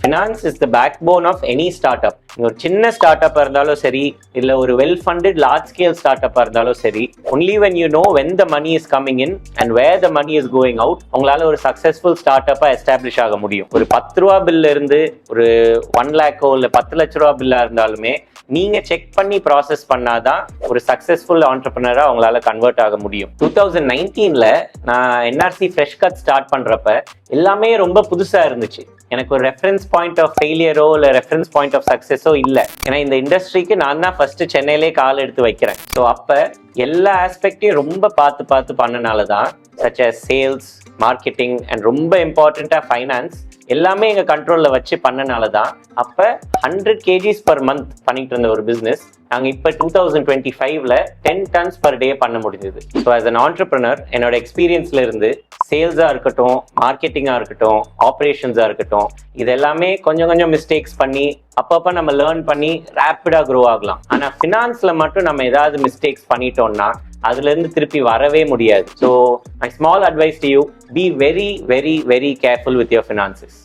Finance is the backbone of any startup. ஒரு சின்ன ஸ்டார்ட் அப்பாக இருந்தாலும் சரி, இல்லை ஒரு வெல் ஃபண்டட் லார்ஜ் ஸ்கேல் ஸ்டார்ட் அப்பாக இருந்தாலும் சரி, only when you know when the money is coming in and where the money is going out, உங்களால் ஒரு சக்ஸஸ்ஃபுல் ஸ்டார்ட் அப்பாக எஸ்டாப்ளிஷ் ஆக முடியும். ஒரு 10 ரூபா பில்ல இருந்து ஒரு 1 லேக்கோ இல்லை 10 லட்ச ரூபா பில்லா இருந்தாலுமே நீங்க செக் பண்ணி ப்ராசஸ் பண்ணாதான் ஒரு சக்சஸ்ஃபுல் ஆண்டர்பிரினரா உங்களால கன்வெர்ட் ஆக முடியும். 2019ல நான் என்ஆர்சி ஃப்ரெஷ் கட் ஸ்டார்ட் பண்றப்ப எல்லாமே ரொம்ப புதுசா இருந்துச்சு. எனக்கு ஒரு ரெஃபரன்ஸ் பாயிண்ட் ஆஃப் ஃபெயிலியரோ இல்லை ரெஃபரன்ஸ் பாயிண்ட் ஆஃப் சக்சஸோ இல்லை. ஏன்னா இந்த இண்டஸ்ட்ரிக்கு நான் தான் ஃபர்ஸ்ட் சென்னையிலே கால் எடுத்து வைக்கிறேன். ஸோ அப்போ எல்லா ஆஸ்பெக்டையும் ரொம்ப பார்த்து பண்ணனால தான் such as sales, marketing and ரொம்ப இம்பார்ட்டண்ட்டாக ஃபைனான்ஸ் எல்லாமே எங்கள் கண்ட்ரோலில் வச்சு பண்ணனால தான் அப்போ 100 kgs per month பண்ணிட்டு இருந்த ஒரு பிஸ்னஸ் நாங்கள் இப்போ 2025ல 10 tons per day பண்ண முடிஞ்சது. ஸோ ஆஸ் அன் ஆண்டர்பிரினர் என்னோட எக்ஸ்பீரியன்ஸ்ல இருந்து சேல்ஸாக இருக்கட்டும், மார்க்கெட்டிங்காக இருக்கட்டும், ஆப்ரேஷன்ஸாக இருக்கட்டும், இது எல்லாமே கொஞ்சம் மிஸ்டேக்ஸ் பண்ணி அப்பப்போ நம்ம லேர்ன் பண்ணி ரேப்பிடாக க்ரோ ஆகலாம். ஆனால் ஃபினான்ஸில் மட்டும் நம்ம ஏதாவது மிஸ்டேக்ஸ் பண்ணிட்டோம்னா அதுலேருந்து திருப்பி வரவே முடியாது. So my small advice to you, be very very very careful with your finances.